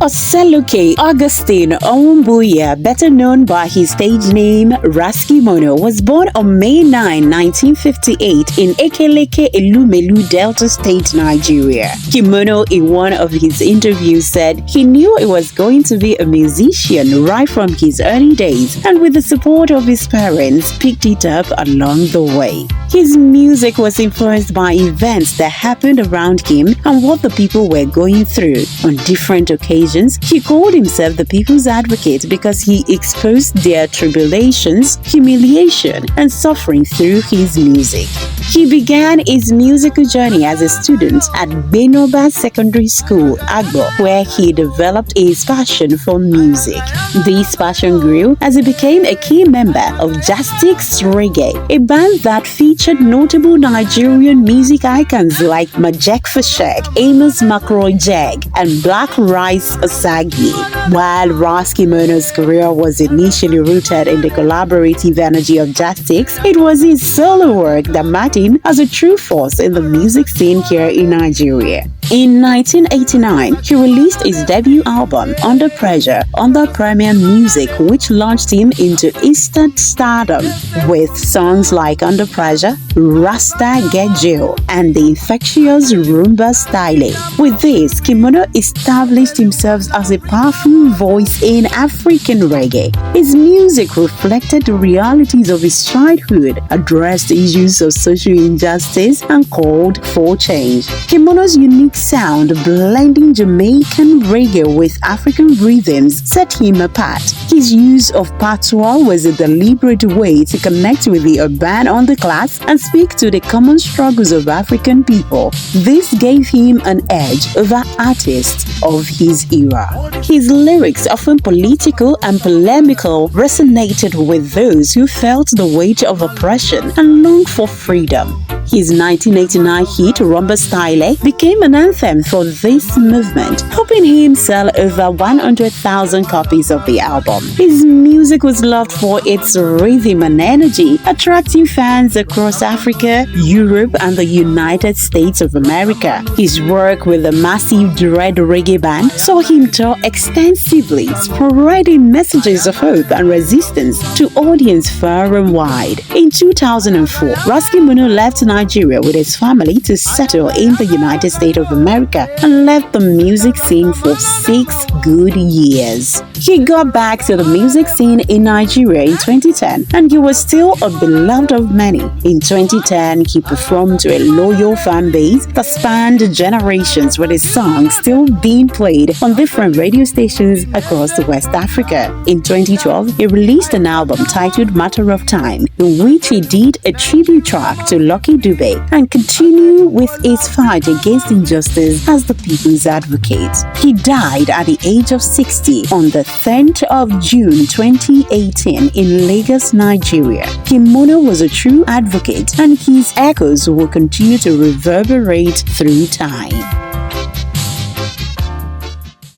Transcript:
Oseloke Augustine Onwubuya, better known by his stage name Ras Kimono, was born on May 9, 1958 in Ekeleke, Elumelu, Delta State, Nigeria. Kimono, in one of his interviews, said he knew he was going to be a musician right from his early days, and with the support of his parents, picked it up along the way. His music was influenced by events that happened around him and what the people were going through. On different occasions, he called himself the people's advocate because he exposed their tribulations, humiliation, and suffering through his music. He began his musical journey as a student at Benoba Secondary School, Agbo, where he developed his passion for music. This passion grew as he became a key member of Jastix Reggae, a band that featured notable Nigerian music icons like Majek Fashek, Amos McRoy Jag, and Black Rice Asagi. While Ras Kimono's career was initially rooted in the collaborative energy of Jastix, it was his solo work that marked him as a true force in the music scene here in Nigeria. In 1989, he released his debut album, Under Pressure, under Premier Music, which launched him into instant stardom with songs like Under Pressure, Natty Get Jail, and the infectious Rum-Bar Stylee. With this, Kimono established himself as a powerful voice in African reggae. His music reflected the realities of his childhood, addressed issues of social injustice, and called for change. Kimono's unique sound, blending Jamaican reggae with African rhythms, set him apart. His use of patois was a deliberate way to connect with the urban underclass and speak to the common struggles of African people. This gave him an edge over artists of his era. His lyrics, often political and polemical, resonated with those who felt the weight of oppression and longed for freedom. His 1989 hit Rum-Bar Stylee became an anthem for this movement, helping him sell over 100,000 copies of the album. His music was loved for its rhythm and energy, attracting fans across Africa, Europe, and the United States of America. His work with the Massive Dread Reggae Band saw him tour extensively, spreading messages of hope and resistance to audience far and wide. In 2004, Ras Kimono left Nigeria with his family to settle in the United States of America and left the music scene for 6 good years. He got back to the music scene in Nigeria in 2010, and he was still a beloved of many. In 2010, he performed to a loyal fan base that spanned generations, with his songs still being played on different radio stations across West Africa. In 2012, he released an album titled Matter of Time, in which he did a tribute track to Lucky Dube and continued with his fight against injustice as the people's advocate. He died at the age of 60 on the 10th of June 2018 in Lagos, Nigeria. Kimono was a true advocate, and his echoes will continue to reverberate through time.